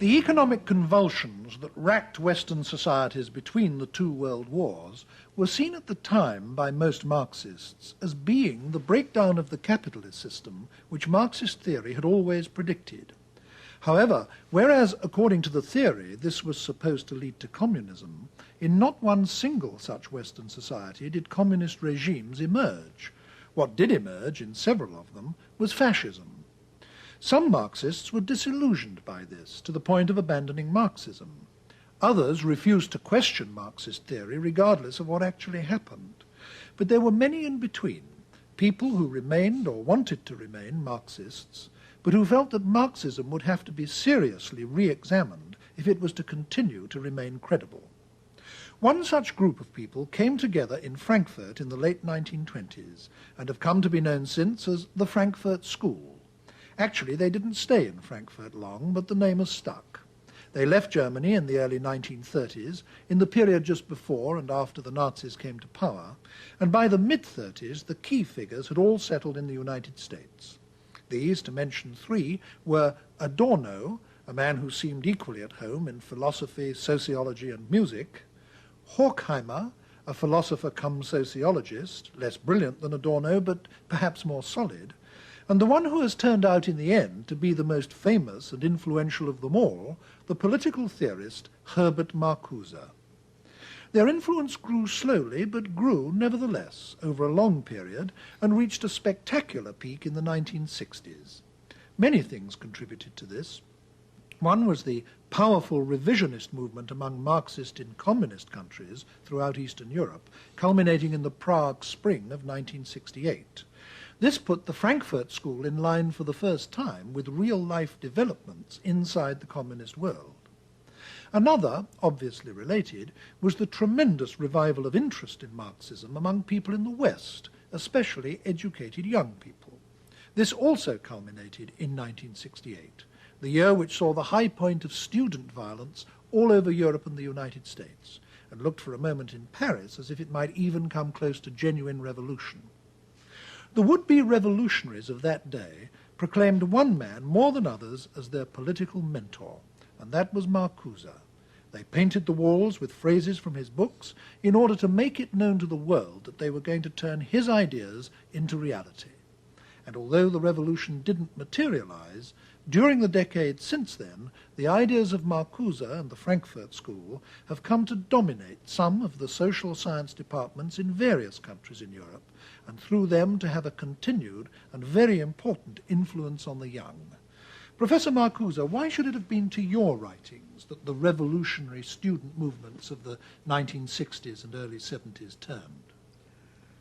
The economic convulsions that racked Western societies between the two world wars were seen at the time by most Marxists as being the breakdown of the capitalist system which Marxist theory had always predicted. However, whereas according to the theory this was supposed to lead to communism, in not one single such Western society did communist regimes emerge. What did emerge in several of them was fascism. Some Marxists were disillusioned by this, to the point of abandoning Marxism. Others refused to question Marxist theory regardless of what actually happened. But there were many in between, people who remained or wanted to remain Marxists, but who felt that Marxism would have to be seriously re-examined if it was to continue to remain credible. One such group of people came together in Frankfurt in the late 1920s and have come to be known since as the Frankfurt School. Actually, they didn't stay in Frankfurt long, but the name has stuck. They left Germany in the early 1930s, in the period just before and after the Nazis came to power, and by the mid-30s the key figures had all settled in the United States. These, to mention three, were Adorno, a man who seemed equally at home in philosophy, sociology and music, Horkheimer, a philosopher cum sociologist, less brilliant than Adorno but perhaps more solid, and the one who has turned out in the end to be the most famous and influential of them all, the political theorist Herbert Marcuse. Their influence grew slowly, but grew nevertheless over a long period and reached a spectacular peak in the 1960s. Many things contributed to this. One was the powerful revisionist movement among Marxist in communist countries throughout Eastern Europe, culminating in the Prague Spring of 1968. This put the Frankfurt School in line for the first time with real-life developments inside the communist world. Another, obviously related, was the tremendous revival of interest in Marxism among people in the West, especially educated young people. This also culminated in 1968, the year which saw the high point of student violence all over Europe and the United States, and looked for a moment in Paris as if it might even come close to genuine revolution. The would-be revolutionaries of that day proclaimed one man more than others as their political mentor, and that was Marcuse. They painted the walls with phrases from his books in order to make it known to the world that they were going to turn his ideas into reality. And although the revolution didn't materialize, during the decades since then, the ideas of Marcuse and the Frankfurt School have come to dominate some of the social science departments in various countries in Europe, and through them to have a continued and very important influence on the young. Professor Marcuse, why should it have been to your writings that the revolutionary student movements of the 1960s and early 70s turned?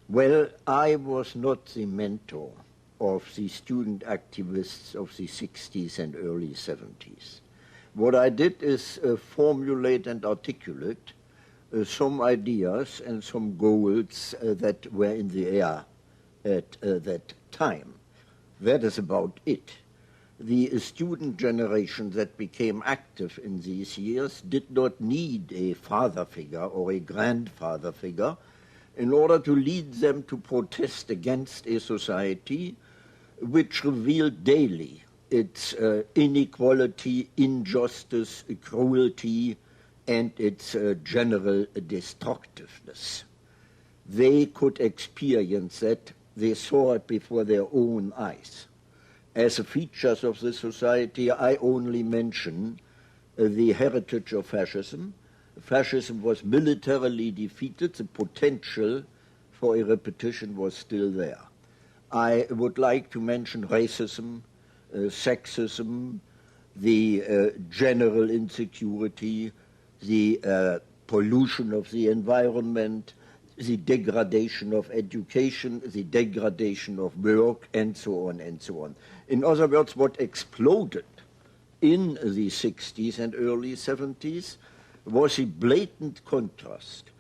Well, I was not the mentor of the student activists of the 60s and early 70s. What I did is formulate and articulate some ideas and some goals that were in the air at that time. That is about it. The student generation that became active in these years did not need a father figure or a grandfather figure in order to lead them to protest against a society which revealed daily its inequality, injustice, cruelty, and its general destructiveness. They could experience that. They saw it before their own eyes. As features of the society, I only mention the heritage of fascism. Fascism was militarily defeated. The potential for a repetition was still there. I would like to mention racism, sexism, the general insecurity, the pollution of the environment, the degradation of education, the degradation of work, and so on and so on. In other words, what exploded in the 60s and early 70s was a blatant contrast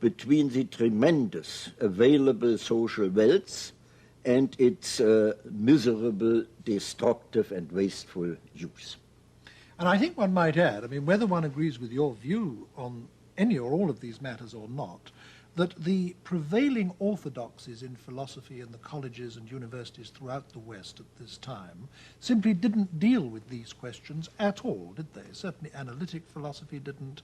between the tremendous available social wealth and its miserable, destructive, and wasteful use. And I think one might add, I mean, whether one agrees with your view on any or all of these matters or not, that the prevailing orthodoxies in philosophy in the colleges and universities throughout the West at this time simply didn't deal with these questions at all, did they? Certainly analytic philosophy didn't,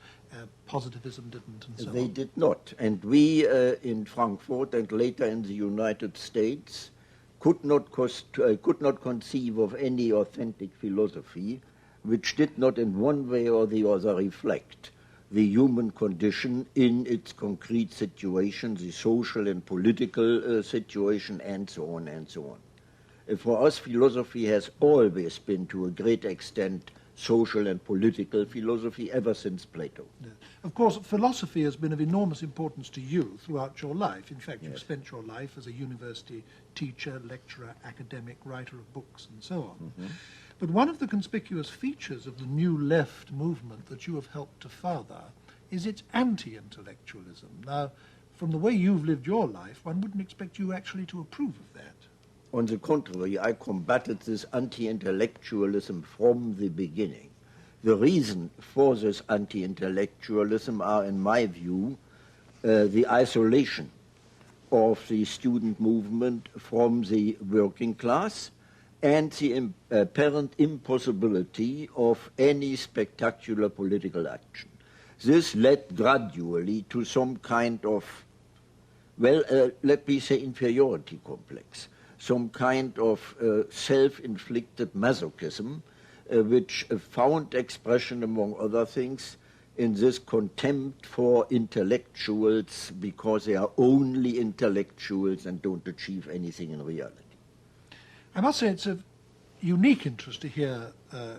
positivism didn't, and so on. They did not. And we in Frankfurt and later in the United States could not conceive of any authentic philosophy which did not in one way or the other reflect the human condition in its concrete situation, the social and political situation, and so on and so on. For us, philosophy has always been, to a great extent, social and political philosophy ever since Plato. Yeah. Of course, philosophy has been of enormous importance to you throughout your life. In fact, Yes. you've spent your life as a university teacher, lecturer, academic, writer of books, and so on. Mm-hmm. But one of the conspicuous features of the New Left movement that you have helped to further is its anti-intellectualism. Now, from the way you've lived your life, one wouldn't expect you actually to approve of that. On the contrary, I combated this anti-intellectualism from the beginning. The reason for this anti-intellectualism are, in my view, the isolation of the student movement from the working class and the apparent impossibility of any spectacular political action. This led gradually to some kind of, well, let me say inferiority complex, some kind of self-inflicted masochism, which found expression, among other things, in this contempt for intellectuals because they are only intellectuals and don't achieve anything in reality. I must say it's of unique interest to hear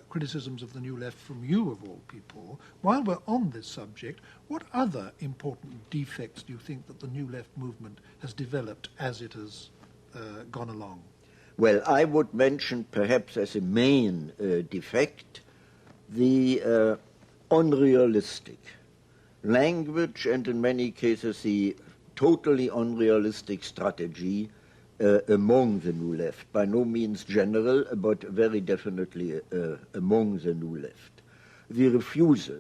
criticisms of the New Left from you, of all people. While we're on this subject, what other important defects do you think that the New Left movement has developed as it has gone along? Well, I would mention perhaps as a main defect the unrealistic language and in many cases the totally unrealistic strategy among the New Left, by no means general, but very definitely among the New Left. The refusal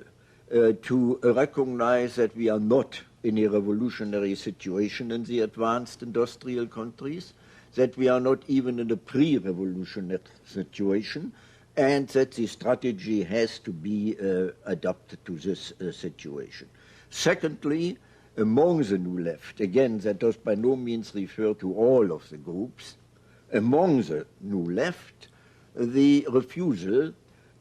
to recognize that we are not in a revolutionary situation in the advanced industrial countries, that we are not even in a pre-revolutionary situation, and that the strategy has to be adapted to this situation. Secondly, among the New Left, again, that does by no means refer to all of the groups, among the New Left, the refusal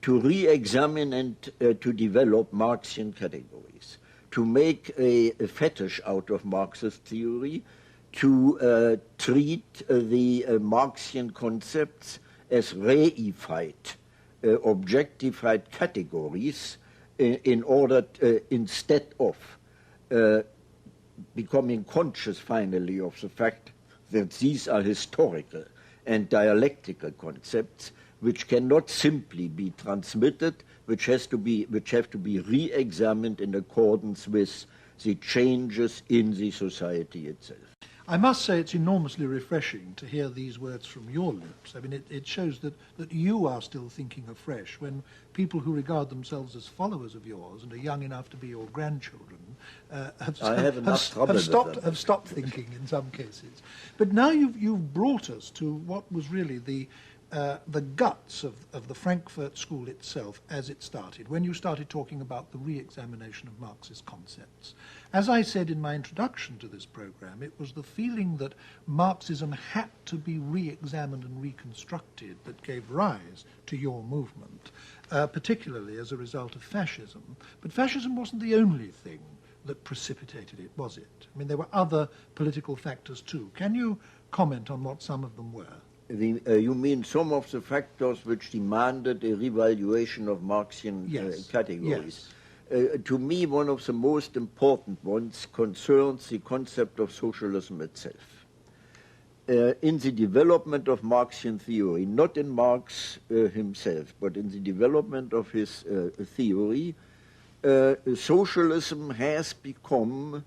to re-examine and to develop Marxian categories, to make a fetish out of Marxist theory, to treat the Marxian concepts as reified, objectified categories in order instead of becoming conscious finally of the fact that these are historical and dialectical concepts which cannot simply be transmitted, which have to be re-examined in accordance with the changes in the society itself. I must say it's enormously refreshing to hear these words from your lips. I mean, it shows that you are still thinking afresh when people who regard themselves as followers of yours and are young enough to be your grandchildren have stopped thinking in some cases. But now you've brought us to what was really the guts of the Frankfurt School itself as it started, when you started talking about the re-examination of Marxist concepts. As I said in my introduction to this program, it was the feeling that Marxism had to be re-examined and reconstructed that gave rise to your movement, particularly as a result of fascism. But fascism wasn't the only thing that precipitated it, was it? I mean, there were other political factors too. Can you comment on what some of them were? You mean some of the factors which demanded a revaluation of Marxian categories? Yes. To me, one of the most important ones concerns the concept of socialism itself. In the development of Marxian theory, not in Marx himself, but in the development of his theory, socialism has become,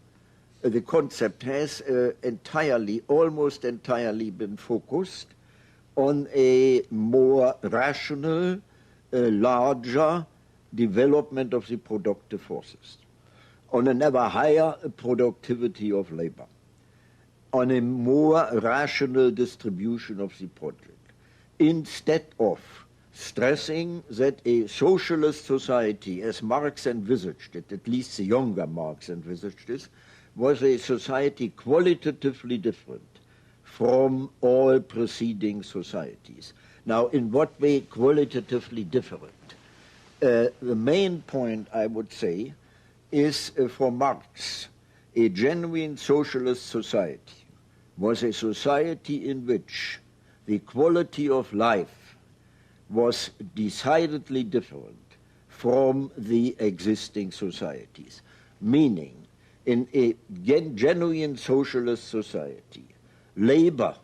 the concept has almost entirely been focused on a more rational, larger development of the productive forces. on an ever higher productivity of labor, on a more rational distribution of the project, instead of stressing that a socialist society, as Marx envisaged it, at least the younger Marx envisaged it, was a society qualitatively different from all preceding societies. Now, in what way qualitatively different? The main point, I would say, is for Marx, a genuine socialist society was a society in which the quality of life was decidedly different from the existing societies. Meaning, in a genuine socialist society, labor,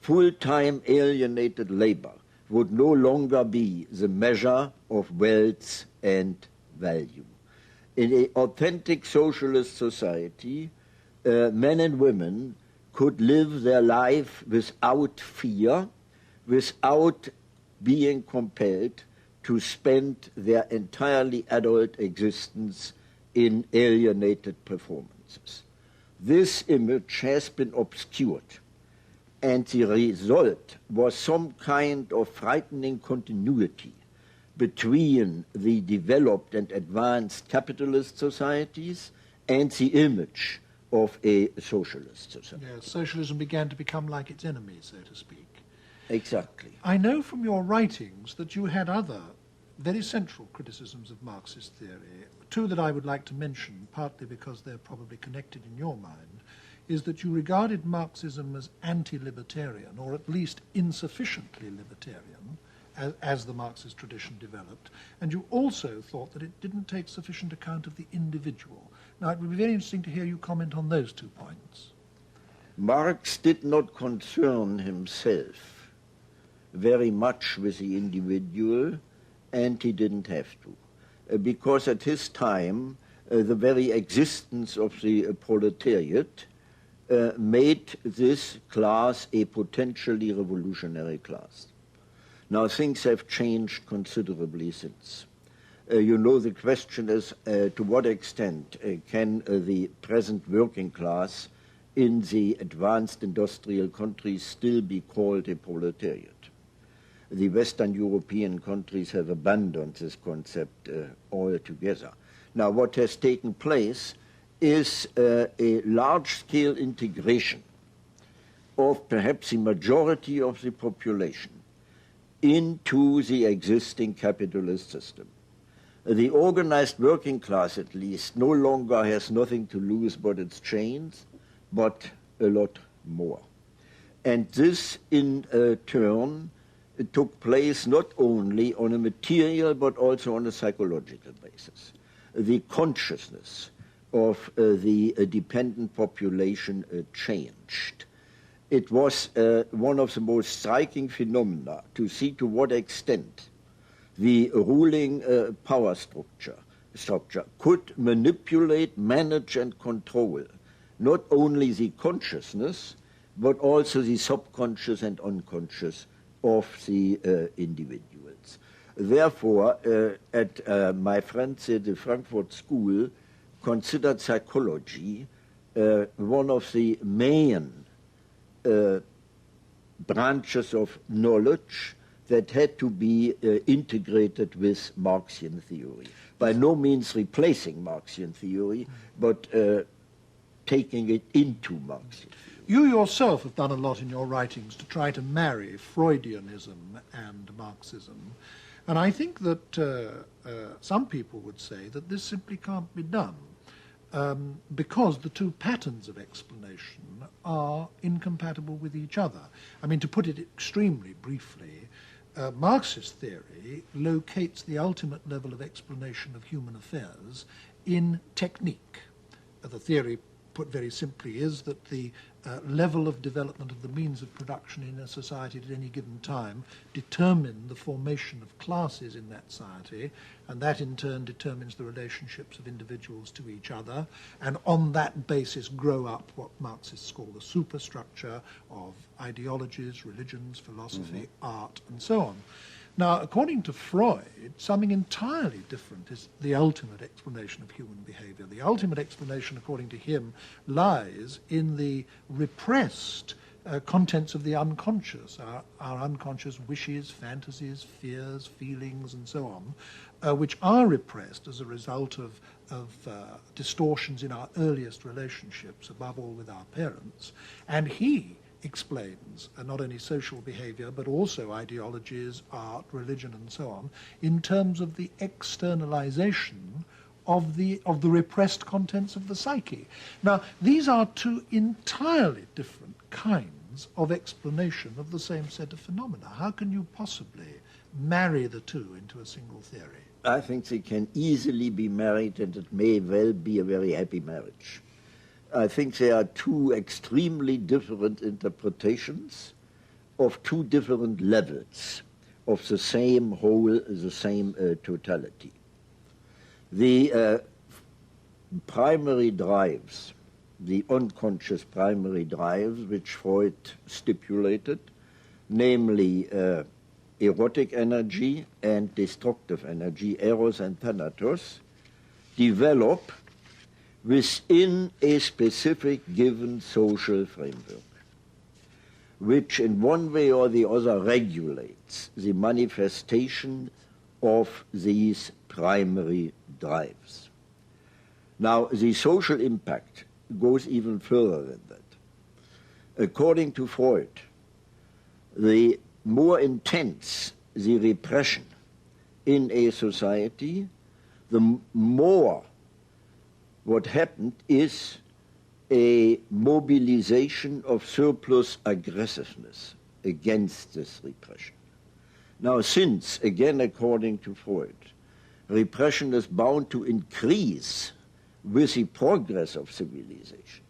full-time alienated labor, would no longer be the measure of wealth and value. In an authentic socialist society, men and women could live their life without fear, without being compelled to spend their entirely adult existence in alienated performances. This image has been obscured, and the result was some kind of frightening continuity between the developed and advanced capitalist societies and the image of a socialist society. Yes, socialism began to become like its enemy, so to speak. Exactly. I know from your writings that you had other very central criticisms of Marxist theory. Two that I would like to mention, partly because they're probably connected in your mind, is that you regarded Marxism as anti-libertarian, or at least insufficiently libertarian, as the Marxist tradition developed, and you also thought that it didn't take sufficient account of the individual. Now, it would be very interesting to hear you comment on those 2 points. Marx did not concern himself very much with the individual, and he didn't have to, because at his time, the very existence of the proletariat made this class a potentially revolutionary class. Now, things have changed considerably since. You know, the question is to what extent can the present working class in the advanced industrial countries still be called a proletariat? The Western European countries have abandoned this concept altogether. Now, what has taken place is a large-scale integration of perhaps the majority of the population into the existing capitalist system. The organized working class, at least, no longer has nothing to lose but its chains, but a lot more. And this, in turn, took place not only on a material but also on a psychological basis. The consciousness of the dependent population changed. It was one of the most striking phenomena to see to what extent the ruling power structure could manipulate, manage, and control not only the consciousness, but also the subconscious and unconscious of the individuals. Therefore, my friends at the Frankfurt School considered psychology one of the main branches of knowledge that had to be integrated with Marxian theory. By no means replacing Marxian theory, but taking it into Marxian theory. You yourself have done a lot in your writings to try to marry Freudianism and Marxism. And I think that some people would say that this simply can't be done because the two patterns of explanation are incompatible with each other. I mean, to put it extremely briefly, Marxist theory locates the ultimate level of explanation of human affairs in technique. The theory, put very simply, is that the level of development of the means of production in a society at any given time determine the formation of classes in that society, and that in turn determines the relationships of individuals to each other, and on that basis grow up what Marxists call the superstructure of ideologies, religions, philosophy, art, and so on. Now, according to Freud, something entirely different is the ultimate explanation of human behavior. The ultimate explanation, according to him, lies in the repressed contents of the unconscious, our unconscious wishes, fantasies, fears, feelings, and so on, which are repressed as a result of distortions in our earliest relationships, above all with our parents. And he explains not only social behavior, but also ideologies, art, religion, and so on, in terms of the externalization of the repressed contents of the psyche. Now, these are two entirely different kinds of explanation of the same set of phenomena. How can you possibly marry the two into a single theory? I think they can easily be married, and it may well be a very happy marriage. I think there are two extremely different interpretations of two different levels of the same whole, the same totality. The primary drives, the unconscious primary drives, which Freud stipulated, namely erotic energy and destructive energy, eros and thanatos, develop within a specific given social framework, which in one way or the other regulates the manifestation of these primary drives. Now, the social impact goes even further than that. According to Freud, the more intense the repression in a society, the more what happened is a mobilization of surplus aggressiveness against this repression. Now, since, again according to Freud, repression is bound to increase with the progress of civilization,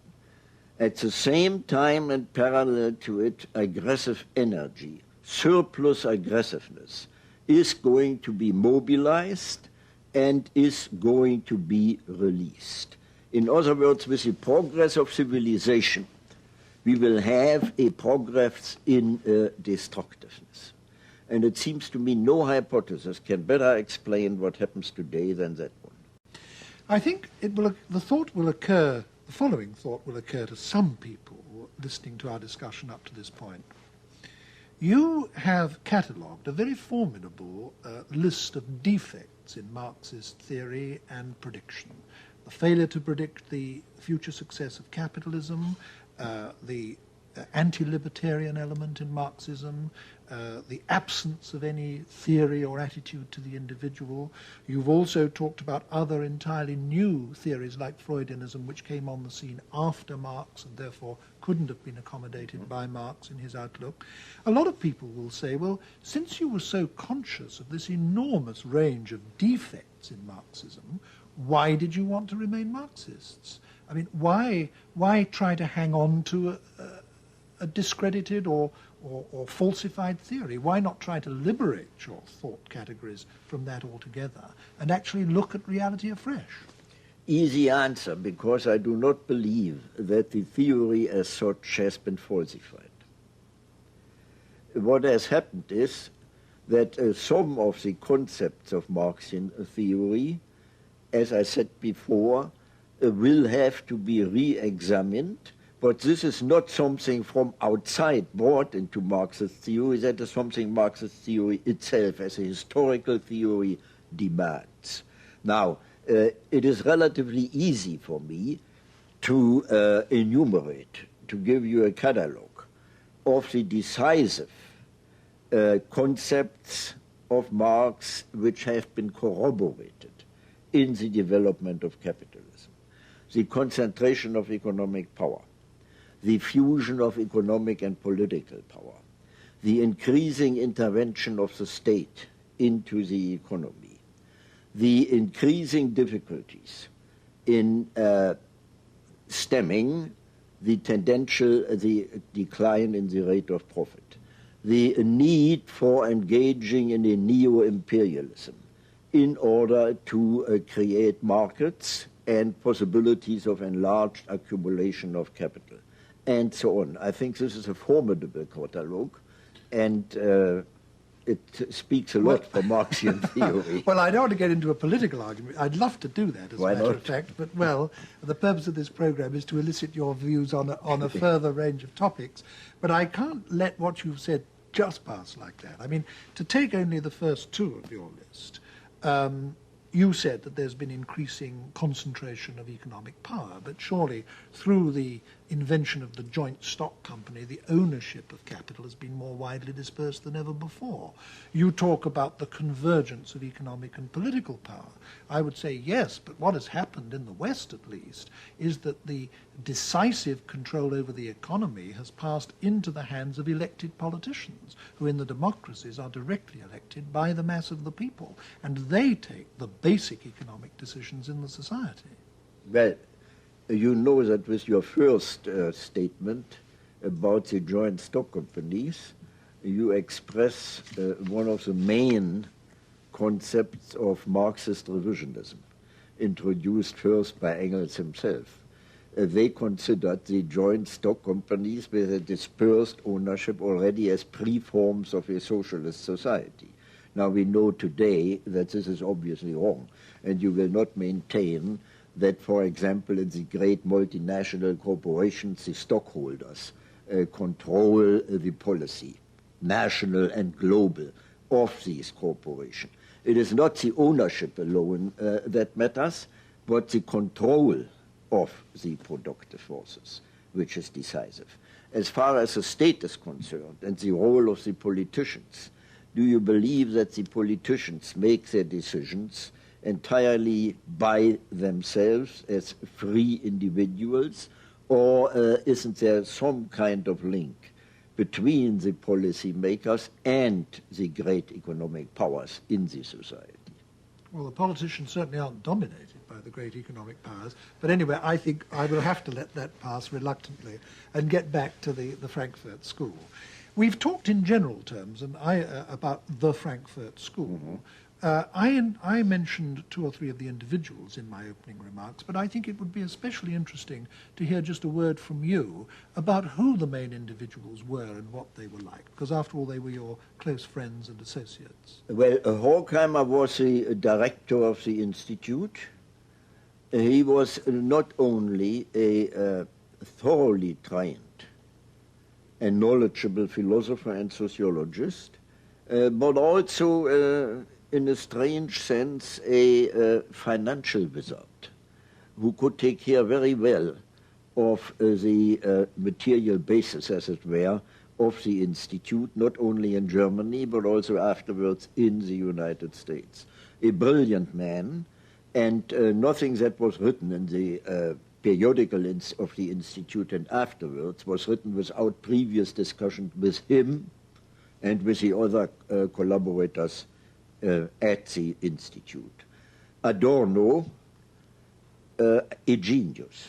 at the same time and parallel to it, aggressive energy, surplus aggressiveness, is going to be mobilized and is going to be released. In other words, with the progress of civilization, we will have a progress in destructiveness. And it seems to me no hypothesis can better explain what happens today than that one. I think the following thought will occur to some people listening to our discussion up to this point. You have catalogued a very formidable list of defects in Marxist theory and prediction. The failure to predict the future success of capitalism, the anti-libertarian element in Marxism, the absence of any theory or attitude to the individual. You've also talked about other entirely new theories like Freudianism, which came on the scene after Marx and therefore couldn't have been accommodated by Marx in his outlook. A lot of people will say, well, since you were so conscious of this enormous range of defects in Marxism, why did you want to remain Marxists? I mean, why try to hang on to a discredited or falsified theory? Why not try to liberate your thought categories from that altogether and actually look at reality afresh? Easy answer, because I do not believe that the theory as such has been falsified. What has happened is that some of the concepts of Marxian theory, as I said before, will have to be re-examined. But this is not something from outside brought into Marxist theory. That is something Marxist theory itself, as a historical theory, demands. Now, it is relatively easy for me to enumerate, to give you a catalogue of the decisive concepts of Marx which have been corroborated in the development of capitalism. The concentration of economic power, the fusion of economic and political power, the increasing intervention of the state into the economy, the increasing difficulties in stemming the decline in the rate of profit, the need for engaging in a neo-imperialism in order to create markets and possibilities of enlarged accumulation of capital, and so on. I think this is a formidable catalogue, and it speaks a lot for Marxian theory. Well, I don't want to get into a political argument. I'd love to do that, as Why a matter not? of fact. But, well, the purpose of this programme is to elicit your views on a further range of topics. But I can't let what you've said just pass like that. I mean, to take only the first two of your list, you said that there's been increasing concentration of economic power, but surely through the invention of the joint stock company, the ownership of capital has been more widely dispersed than ever before. You talk about the convergence of economic and political power. I would say yes, but what has happened in the West, at least, is that the decisive control over the economy has passed into the hands of elected politicians, who in the democracies are directly elected by the mass of the people, and they take the basic economic decisions in the society. Well, you know that with your first statement about the joint stock companies, you express one of the main concepts of Marxist revisionism, introduced first by Engels himself. They considered the joint stock companies with a dispersed ownership already as pre-forms of a socialist society. Now we know today that this is obviously wrong, and you will not maintain that, for example, in the great multinational corporations, the stockholders control the policy, national and global, of these corporations. It is not the ownership alone that matters, but the control of the productive forces, which is decisive. As far as the state is concerned and the role of the politicians, do you believe that the politicians make their decisions entirely by themselves as free individuals, or isn't there some kind of link between the policy makers and the great economic powers in the society? Well, the politicians certainly aren't dominated by the great economic powers. But anyway, I think I will have to let that pass reluctantly and get back to the Frankfurt School. We've talked in general terms about the Frankfurt School. Mm-hmm. I mentioned two or three of the individuals in my opening remarks, but I think it would be especially interesting to hear just a word from you about who the main individuals were and what they were like, because after all, they were your close friends and associates. Well, Horkheimer was the director of the institute. He was not only a thoroughly trained and knowledgeable philosopher and sociologist, but also in a strange sense, a financial wizard who could take care very well of the material basis, as it were, of the institute, not only in Germany, but also afterwards in the United States. A brilliant man, and nothing that was written in the periodical of the institute and afterwards was written without previous discussion with him and with the other collaborators at the institute. Adorno, a genius.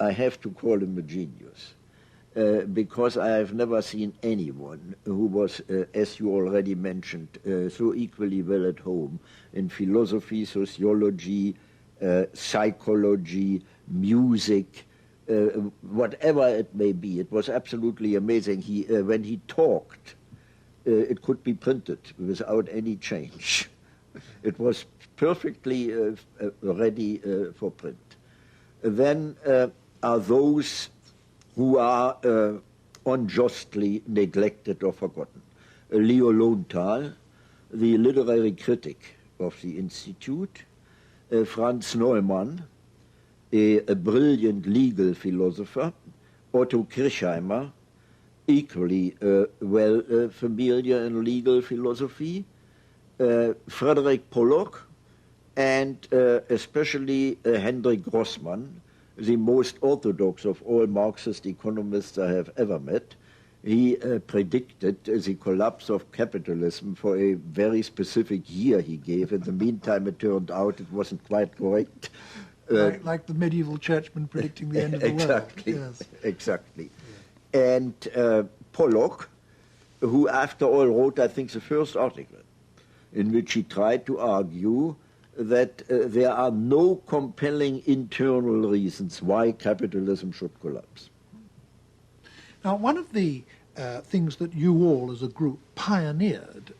I have to call him a genius, because I have never seen anyone who was, as you already mentioned, so equally well at home in philosophy, sociology, psychology, music, whatever it may be. It was absolutely amazing. When he talked, it could be printed without any change. It was perfectly ready for print. Then are those who are unjustly neglected or forgotten. Leo Lowenthal, the literary critic of the Institute, Franz Neumann, a brilliant legal philosopher, Otto Kirchheimer, equally well familiar in legal philosophy, Frederick Pollock, and especially Hendrik Grossmann, the most orthodox of all Marxist economists I have ever met. He predicted the collapse of capitalism for a very specific year he gave. In the meantime, it turned out it wasn't quite correct. Like the medieval churchmen predicting the end of the exactly, world. Yes. Exactly. Yeah. And Pollock, who after all wrote, I think, the first article in which he tried to argue that there are no compelling internal reasons why capitalism should collapse. Now, one of the things that you all as a group pioneered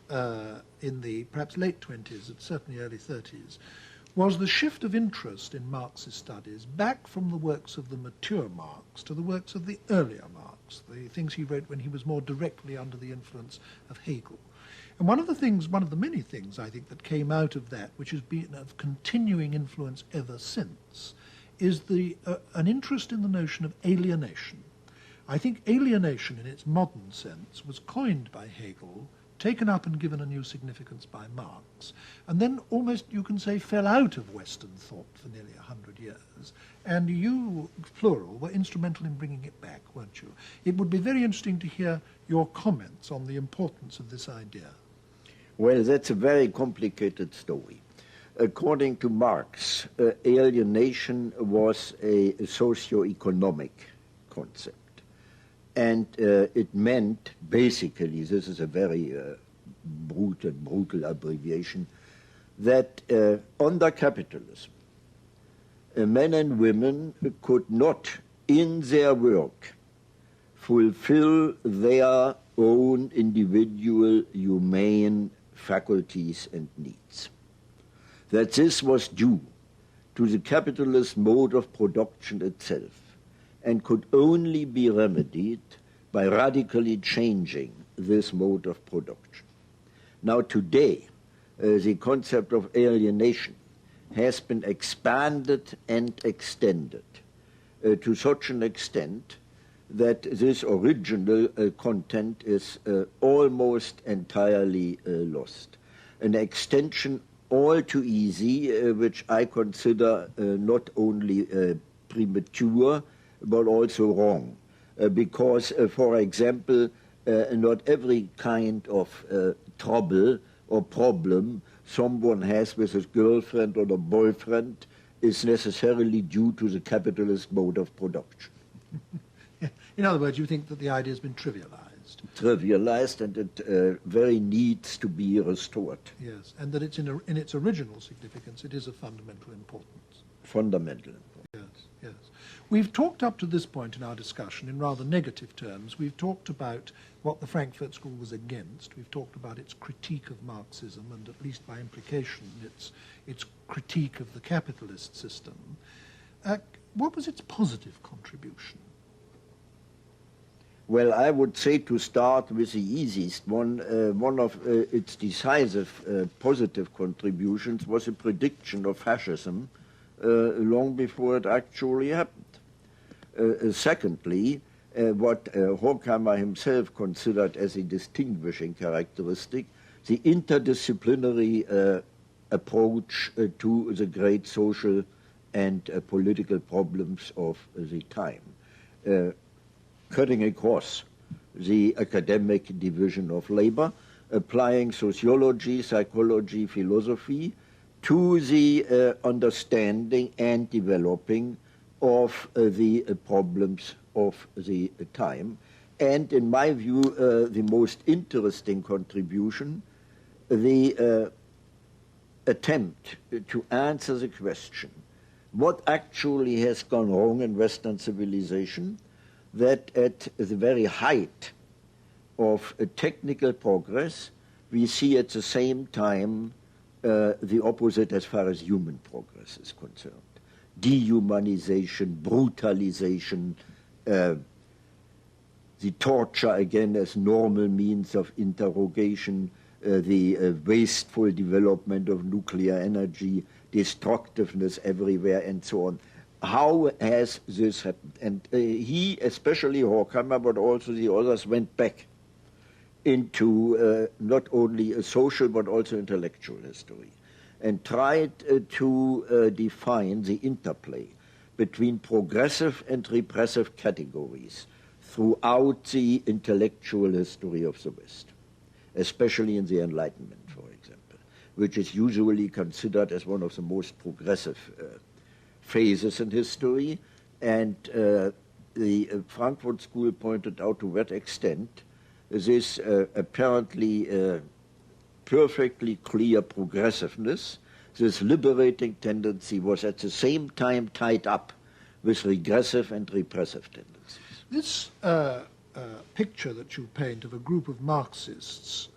in the perhaps late 20s and certainly early 30s was the shift of interest in Marxist studies back from the works of the mature Marx to the works of the earlier Marx, the things he wrote when he was more directly under the influence of Hegel. And one of the many things I think that came out of that, which has been of continuing influence ever since, is an interest in the notion of alienation. I think alienation in its modern sense was coined by Hegel, taken up and given a new significance by Marx, and then almost, you can say, fell out of Western thought for nearly 100 years. And you, plural, were instrumental in bringing it back, weren't you? It would be very interesting to hear your comments on the importance of this idea. Well, that's a very complicated story. According to Marx, alienation was a socio-economic concept. And it meant, basically, this is a very brutal abbreviation, that under capitalism, men and women could not, in their work, fulfill their own individual humane faculties and needs. That this was due to the capitalist mode of production itself, and could only be remedied by radically changing this mode of production. Now today, the concept of alienation has been expanded and extended to such an extent that this original content is almost entirely lost. An extension all too easy, which I consider not only premature, but also wrong, because, for example, not every kind of trouble or problem someone has with his girlfriend or a boyfriend is necessarily due to the capitalist mode of production. In other words, you think that the idea has been trivialized. Trivialized, and it very needs to be restored. Yes, and that it's in its original significance, it is of fundamental importance. Fundamental importance. Yes, yes. We've talked up to this point in our discussion in rather negative terms. We've talked about what the Frankfurt School was against. We've talked about its critique of Marxism and, at least by implication, its critique of the capitalist system. What was its positive contribution? Well, I would say, to start with the easiest one, one of its decisive positive contributions was a prediction of fascism long before it actually happened. Secondly, what Horkheimer himself considered as a distinguishing characteristic, the interdisciplinary approach to the great social and political problems of the time, cutting across the academic division of labor, applying sociology, psychology, philosophy to the understanding and developing of the problems of the time. And in my view, the most interesting contribution, the attempt to answer the question, what actually has gone wrong in Western civilization, that at the very height of technical progress, we see at the same time the opposite as far as human progress is concerned. Dehumanization, brutalization, the torture again as normal means of interrogation, the wasteful development of nuclear energy, destructiveness everywhere, and so on. How has this happened? And he, especially Horkheimer, but also the others, went back into not only a social but also intellectual history, and tried to define the interplay between progressive and repressive categories throughout the intellectual history of the West, especially in the Enlightenment, for example, which is usually considered as one of the most progressive phases in history. And the Frankfurt School pointed out to what extent this apparently perfectly clear progressiveness, this liberating tendency, was at the same time tied up with regressive and repressive tendencies. This picture that you paint of a group of Marxists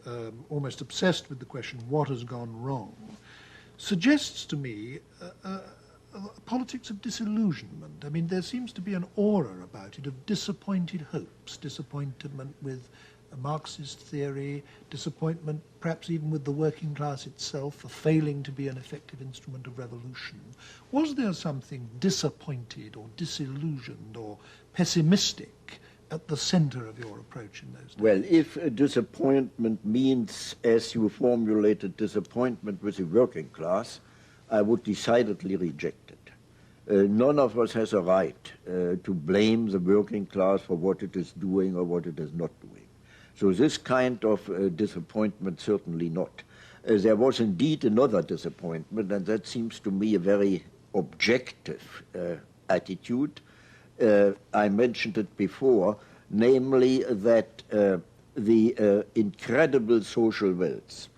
almost obsessed with the question, what has gone wrong, suggests to me a politics of disillusionment. I mean, there seems to be an aura about it of disappointed hopes, disappointment with a Marxist theory, disappointment perhaps even with the working class itself for failing to be an effective instrument of revolution. Was there something disappointed or disillusioned or pessimistic at the centre of your approach in those days? Well, if a disappointment means, as you formulated, disappointment with the working class, I would decidedly reject it. None of us has a right to blame the working class for what it is doing or what it is not doing. So this kind of disappointment, certainly not. There was indeed another disappointment, and that seems to me a very objective attitude. I mentioned it before, namely that the incredible social wealth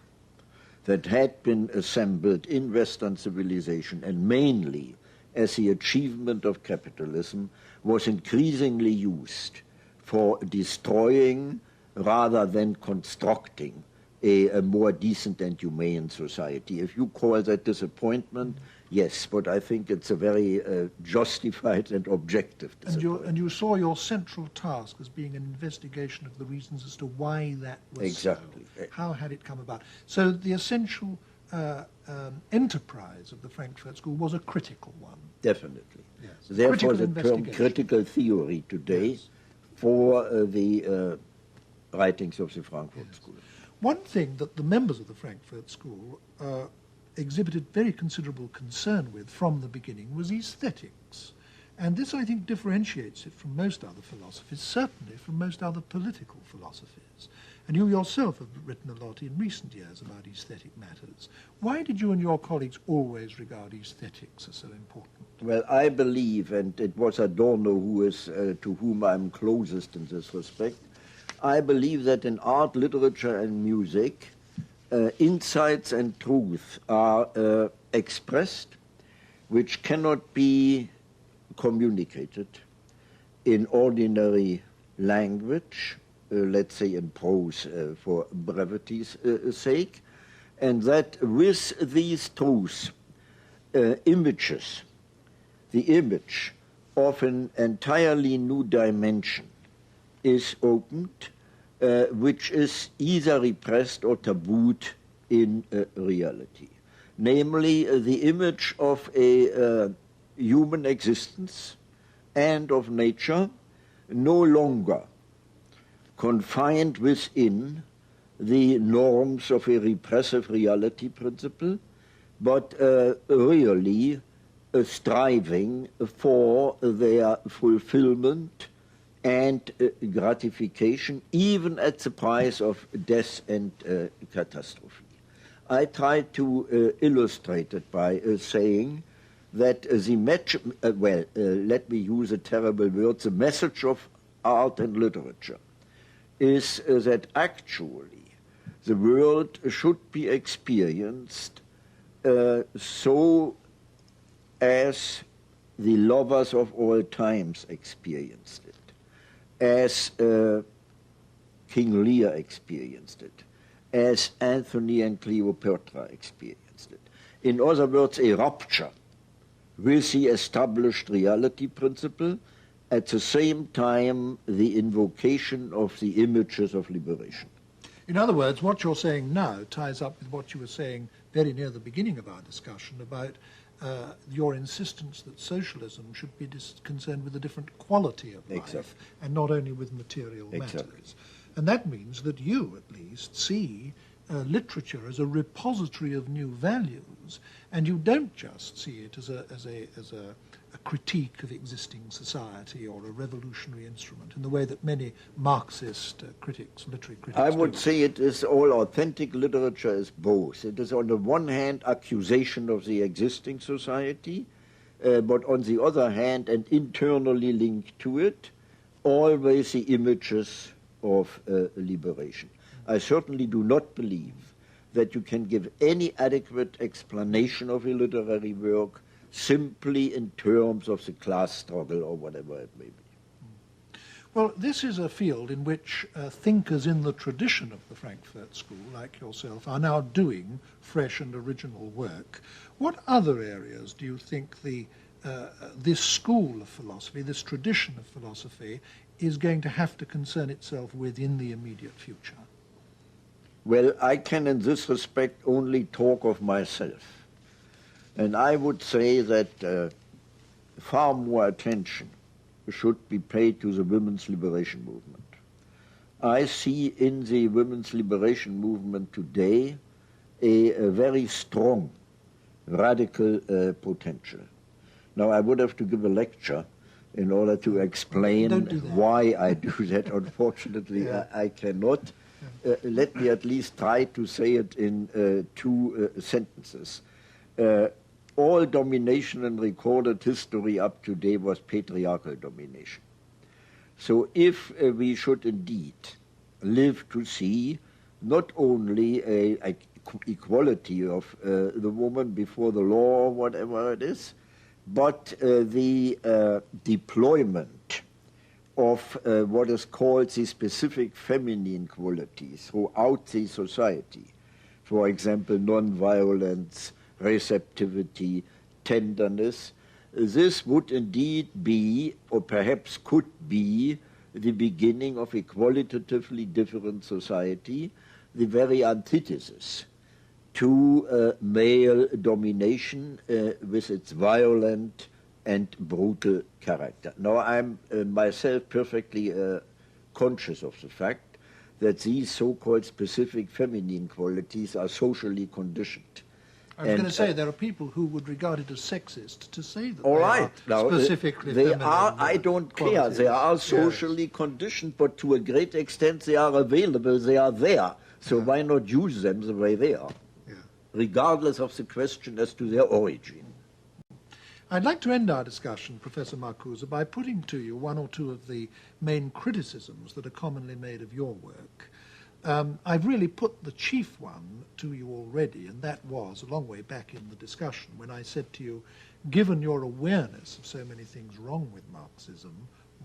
that had been assembled in Western civilization, and mainly as the achievement of capitalism, was increasingly used for destroying rather than constructing a more decent and humane society. If you call that disappointment, yes, but I think it's a very justified and objective disappointment. And you saw your central task as being an investigation of the reasons as to why that was exactly. so. How had it come about? So the essential enterprise of the Frankfurt School was a critical one. Definitely. Yes. Therefore, the term critical theory today for the writings of the Frankfurt School. One thing that the members of the Frankfurt School exhibited very considerable concern with from the beginning was aesthetics. And this, I think, differentiates it from most other philosophies, certainly from most other political philosophies. And you yourself have written a lot in recent years about aesthetic matters. Why did you and your colleagues always regard aesthetics as so important? Well, I believe, and it was Adorno who is to whom I'm closest in this respect, I believe that in art, literature, and music, insights and truth are expressed which cannot be communicated in ordinary language, let's say in prose for brevity's sake, and that with these truths, images, the image of an entirely new dimension is opened, which is either repressed or tabooed in reality. Namely, the image of a human existence and of nature no longer confined within the norms of a repressive reality principle, but really striving for their fulfillment and gratification, even at the price of death and catastrophe. I try to illustrate it by saying that let me use a terrible word, the message of art and literature is that actually the world should be experienced so as the lovers of all times experienced it, as King Lear experienced it, as Anthony and Cleopatra experienced it. In other words, a rupture with the established reality principle, at the same time the invocation of the images of liberation. In other words, what you're saying now ties up with what you were saying very near the beginning of our discussion about your insistence that socialism should be concerned with a different quality of life, exactly, and not only with material exactly, matters. And that means that you, at least, see literature as a repository of new values, and you don't just see it as a critique of existing society or a revolutionary instrument in the way that many Marxist critics, literary critics I would do. say it is all authentic literature is both. It is on the one hand accusation of the existing society, but on the other hand, and internally linked to it, always the images of liberation. I certainly do not believe that you can give any adequate explanation of a literary work simply in terms of the class struggle or whatever it may be. Well, this is a field in which thinkers in the tradition of the Frankfurt School, like yourself, are now doing fresh and original work. What other areas do you think this school of philosophy, this tradition of philosophy, is going to have to concern itself with in the immediate future? Well, I can in this respect only talk of myself. And I would say that far more attention should be paid to the women's liberation movement. I see in the women's liberation movement today a very strong radical potential. Now, I would have to give a lecture in order to explain why I do that. Unfortunately, yeah. I cannot. Let me at least try to say it in two sentences. All domination in recorded history up to date was patriarchal domination. So if we should indeed live to see not only a equality of the woman before the law or whatever it is, but the deployment of what is called the specific feminine qualities throughout the society. For example, non-violence, receptivity, tenderness. This would indeed be, or perhaps could be, the beginning of a qualitatively different society, the very antithesis to male domination with its violent and brutal character. Now, I'm myself perfectly conscious of the fact that these so-called specific feminine qualities are socially conditioned. I was going to say, there are people who would regard it as sexist to say that all they right. are specifically feminine. I don't care. They are socially conditioned, but to a great extent they are available, they are there. So why not use them the way they are, regardless of the question as to their origin? I'd like to end our discussion, Professor Marcuse, by putting to you one or two of the main criticisms that are commonly made of your work. I've really put the chief one to you already, and that was a long way back in the discussion when I said to you, given your awareness of so many things wrong with Marxism,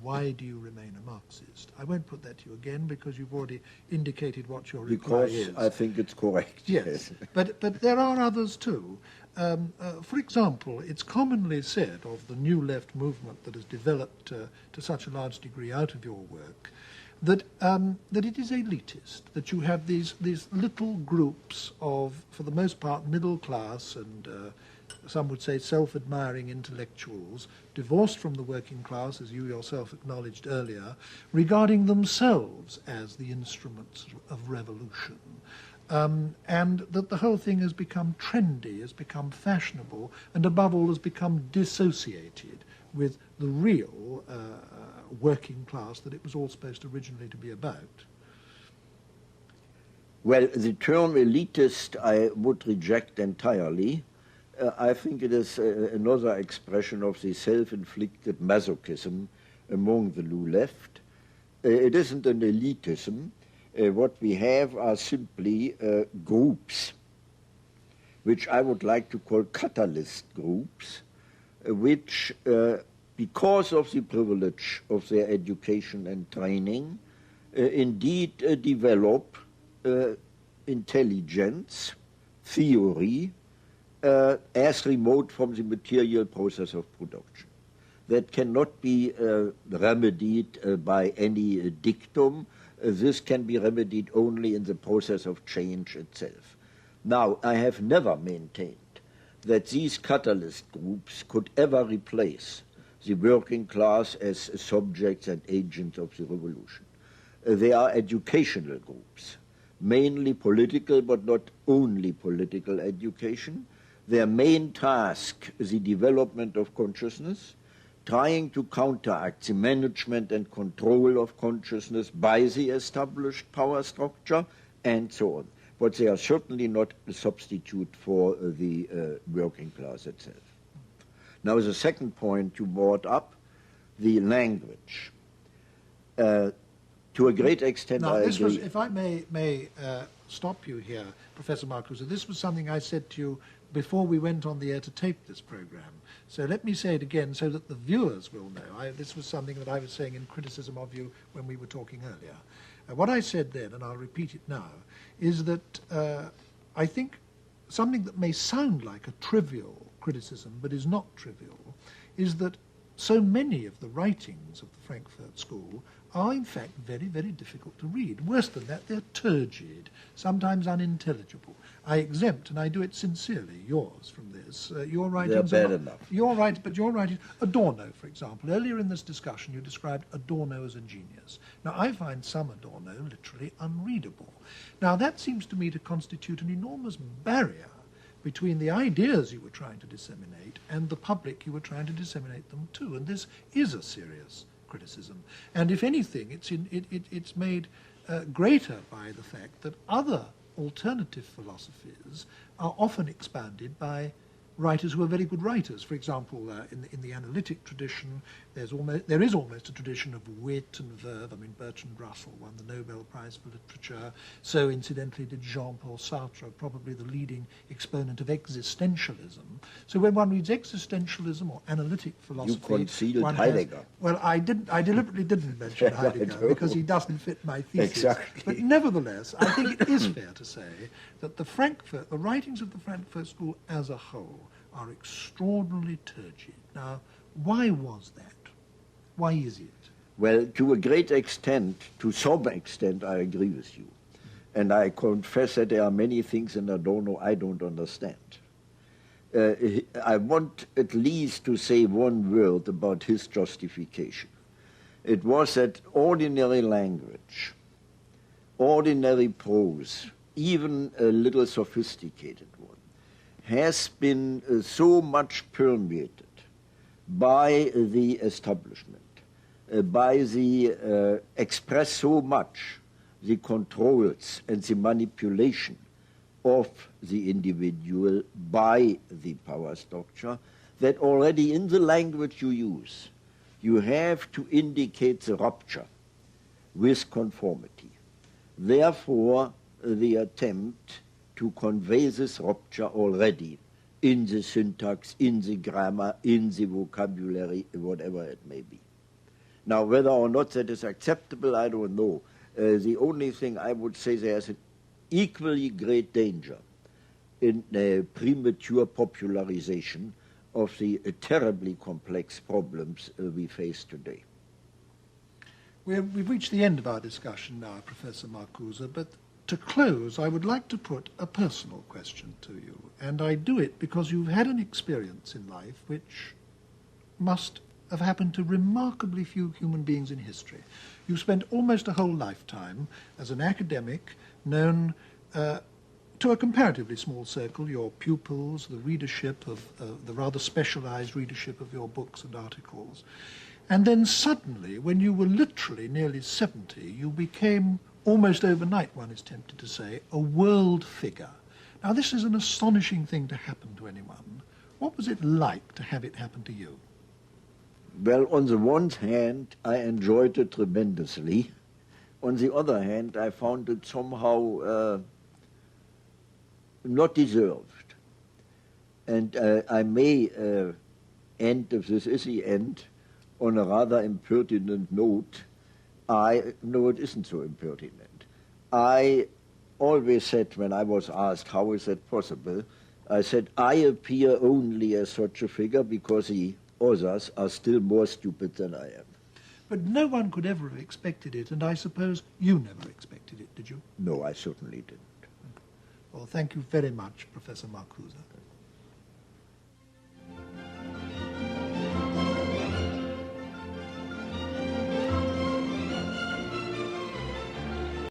why do you remain a Marxist? I won't put that to you again because you've already indicated what your reply is. Because I think it's correct. Yes, but there are others too. For example, it's commonly said of the new left movement that has developed to such a large degree out of your work that it is elitist, that you have these little groups of, for the most part, middle class and some would say self-admiring intellectuals, divorced from the working class, as you yourself acknowledged earlier, regarding themselves as the instruments of revolution. And that the whole thing has become trendy, has become fashionable, and above all has become dissociated with the real working class that it was all supposed originally to be about. Well, the term elitist I would reject entirely. I think it is another expression of the self-inflicted masochism among the new left. It isn't an elitism. What we have are simply groups, which I would like to call catalyst groups, which, because of the privilege of their education and training, indeed develop intelligence, theory, as remote from the material process of production. That cannot be remedied by any dictum. This can be remedied only in the process of change itself. Now, I have never maintained that these catalyst groups could ever replace the working class as subjects and agents of the revolution. They are educational groups, mainly political, but not only political education. Their main task is the development of consciousness, trying to counteract the management and control of consciousness by the established power structure, and so on. But they are certainly not a substitute for the working class itself. Now, the second point you brought up, the language. To a great extent, now, I agree. Was, if I may stop you here, Professor Marcuse, this was something I said to you before we went on the air to tape this program, So let me say it again so that the viewers will know. This was something that I was saying in criticism of you when we were talking earlier. What I said then, and I'll repeat it now, is that I think something that may sound like a trivial criticism, but is not trivial, is that so many of the writings of the Frankfurt School are in fact very, very difficult to read. Worse than that, they're turgid, sometimes unintelligible. I exempt, and I do it sincerely, yours from this. Your writings they're are bad enough. But your writings, Adorno, for example. Earlier in this discussion, you described Adorno as a genius. Now, I find some Adorno literally unreadable. Now, that seems to me to constitute an enormous barrier between the ideas you were trying to disseminate and the public you were trying to disseminate them to. And this is a serious criticism. And if anything, it's made greater by the fact that other alternative philosophies are often expounded by writers who are very good writers. For example, in the analytic tradition, there is almost a tradition of wit and verve. I mean, Bertrand Russell won the Nobel Prize for Literature. So, incidentally, did Jean-Paul Sartre, probably the leading exponent of existentialism. So when one reads existentialism or analytic philosophy... You concealed Heidegger. Well, I deliberately didn't mention Heidegger because he doesn't fit my thesis. Exactly. But nevertheless, I think it is fair to say that the writings of the Frankfurt School as a whole are extraordinarily turgid. Now, why was that? Why is it? Well, to a great extent, to some extent, I agree with you. And I confess that there are many things in Adorno I don't understand. I want at least to say one word about his justification. It was that ordinary language, ordinary prose, even a little sophisticated one, has been so much permeated by the establishment, by the express so much the controls and the manipulation of the individual by the power structure, that already in the language you use, you have to indicate the rupture with conformity. Therefore, the attempt to convey this rupture already in the syntax, in the grammar, in the vocabulary, whatever it may be. Now, whether or not that is acceptable, I don't know. The only thing I would say, there's an equally great danger in premature popularization of the terribly complex problems we face today. We've reached the end of our discussion now, Professor Marcuse, but to close, I would like to put a personal question to you, and I do it because you've had an experience in life which must have happened to remarkably few human beings in history. You've spent almost a whole lifetime as an academic, known to a comparatively small circle, your pupils, the readership of the rather specialized readership of your books and articles. And then suddenly, when you were literally nearly 70, you became, almost overnight, one is tempted to say, a world figure. Now, this is an astonishing thing to happen to anyone. What was it like to have it happen to you? Well, on the one hand, I enjoyed it tremendously. On the other hand, I found it somehow not deserved. And I may end, if this is the end, on a rather impertinent note. No, it isn't so impertinent. I always said, when I was asked, how is that possible, I said, I appear only as such a figure because the others are still more stupid than I am. But no one could ever have expected it, and I suppose you never expected it, did you? No, I certainly didn't. Well, thank you very much, Professor Marcuse.